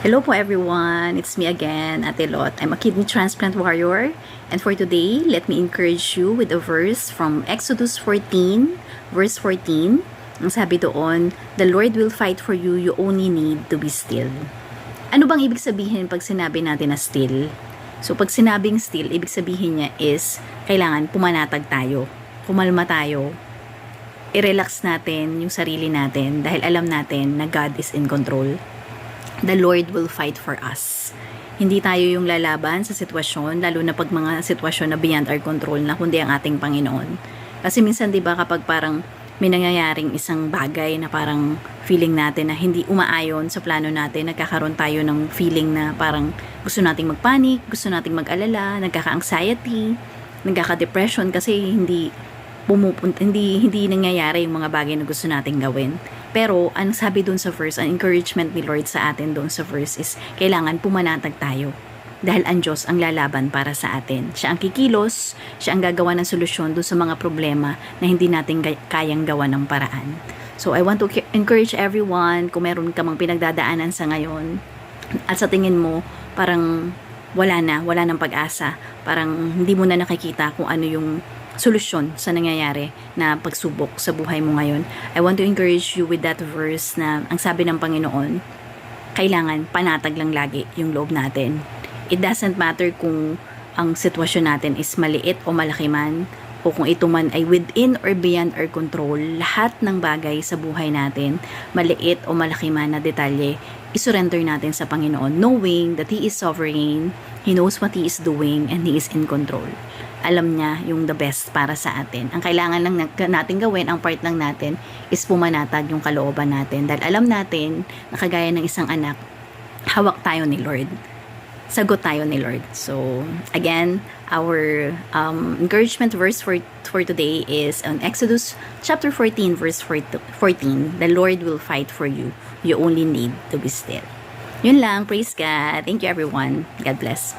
Hello po everyone, it's me again, Ate Lot. I'm a kidney transplant warrior, and for today, let me encourage you with a verse from Exodus 14, verse 14. Ang sabi doon, "The Lord will fight for you, you only need to be still." Ano bang ibig sabihin pag sinabi natin na still? So pag sinabing still, ibig sabihin niya is, kailangan pumanatag tayo, kumalma tayo, i-relax natin yung sarili natin dahil alam natin na God is in control. The Lord will fight for us. Hindi tayo yung lalaban sa sitwasyon, lalo na pag mga sitwasyon na beyond our control na kundi ang ating Panginoon. Kasi minsan 'di ba kapag parang may nangyayaring isang bagay na parang feeling natin na hindi umaayon sa plano natin, nagkakaroon tayo ng feeling na parang gusto nating magpanic, gusto nating mag-alala, nagkaka-anxiety, nagkaka-depression kasi hindi nangyayari yung mga bagay na gusto nating gawin. Pero, ang sabi dun sa verse, ang encouragement ni Lord sa atin dun sa verse is, kailangan pumanatag tayo. Dahil ang Diyos ang lalaban para sa atin. Siya ang kikilos, siya ang gagawa ng solusyon dun sa mga problema na hindi natin kayang gawa ng paraan. So, I want to encourage everyone, kung meron ka mang pinagdadaanan sa ngayon, at sa tingin mo, parang wala ng pag-asa, parang hindi mo na nakikita kung ano yung solusyon sa nangyayari na pagsubok sa buhay mo ngayon. I want to encourage you with that verse na ang sabi ng Panginoon, kailangan panatag lang lagi yung loob natin. It doesn't matter kung ang sitwasyon natin is maliit o malaki man, o kung ito man ay within or beyond our control, lahat ng bagay sa buhay natin, maliit o malaki man na detalye, isurrender natin sa Panginoon, knowing that He is sovereign, He knows what He is doing, and He is in control. Alam niya yung the best para sa atin. Ang kailangan lang natin gawin, ang part lang natin, is pumanatag yung kalooban natin. Dahil alam natin, nakagaya ng isang anak, hawak tayo ni Lord. Sagot tayo ni Lord. So, again, our encouragement verse for today is on Exodus chapter 14, verse 14. The Lord will fight for you. You only need to be still. Yun lang. Praise God. Thank you everyone. God bless.